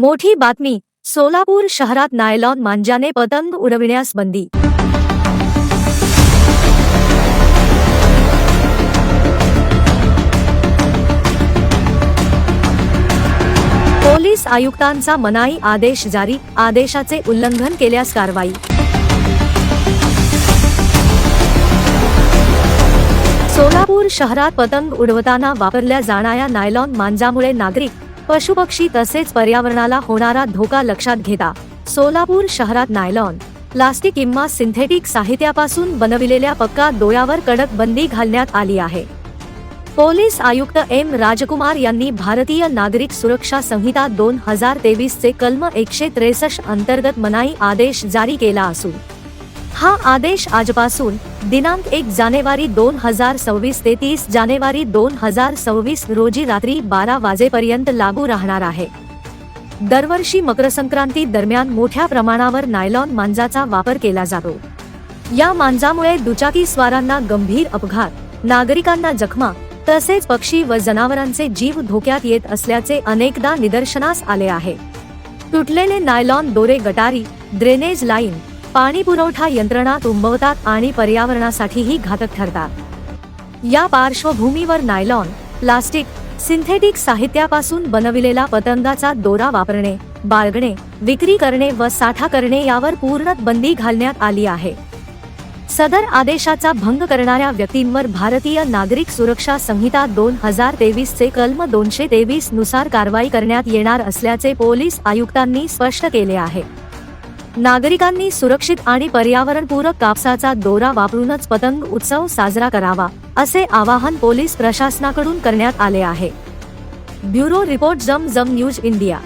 मोठी बातमी, सोलापूर शहरात नायलॉन मांजाने पतंग उडविण्यास बंदी. पोलीस आयुक्तांचा मनाई आदेश जारी, आदेशाचे उल्लंघन केल्यास कारवाई. सोलापूर शहरात पतंग उडवताना वापरल्या जाणाऱ्या नायलॉन मांजामुळे नागरिक, पशुपक्षी तसेच पर्यावरणाला होणारा धोका लक्षात घेता सोलापूर शहरात नायलॉन, प्लास्टिक किंवा सिंथेटिक साहित्यापासून बनविलेल्या पक्का दोऱ्यावर कडक बंदी घालण्यात आली आहे. पोलीस आयुक्त एम. राजकुमार यांनी भारतीय नागरिक सुरक्षा संहिता 2023 चे कलम 163 अंतर्गत मनाई आदेश जारी केला असून हा आदेश आजपासून दिनांक 1 जानेवारी 2026 ते 30 जानेवारी 2026 रोजी रात्री 12 वाजेपर्यंत लागू राहणार आहे. दरवर्षी मकर संक्रांती दरम्यान मोठ्या प्रमाणावर नायलॉन मांजाचा वापर केला जातो. या मांजामुळे दुचाकी स्वारांना गंभीर अपघात, नागरिकांना जखमा तसेच पक्षी व जनावरांचे जीव धोक्यात येत असल्याचे अनेकदा निदर्शनास आले आहे. तुटलेले नायलॉन दोरे गटारी, ड्रेनेज लाईन, पाणी पुरवठा यंत्रणा तुंबवतात आणि पर्यावरणासाठीही घातक ठरतात. या पार्श्वभूमीवर नायलॉन, प्लास्टिक, सिंथेटिक साहित्यापासून बनविलेला पतंगाचा दोरा वापरणे, बाळगणे, विक्री करणे व साठा करणे यावर पूर्ण बंदी घालण्यात आली आहे. सदर आदेशाचा भंग करणाऱ्या व्यक्तींवर भारतीय नागरिक सुरक्षा संहिता 2023 चे कलम 223 नुसार कारवाई करण्यात येणार असल्याचे पोलीस आयुक्तांनी स्पष्ट केले आहे. नागरिकांनी सुरक्षित आणि पर्यावरणपूरक कापसाचा दोरा वापरूनच पतंग उत्सव साजरा करावा, असे आवाहन पोलीस प्रशासनाकडून करण्यात आले आहे. ब्युरो रिपोर्ट, जम न्यूज इंडिया.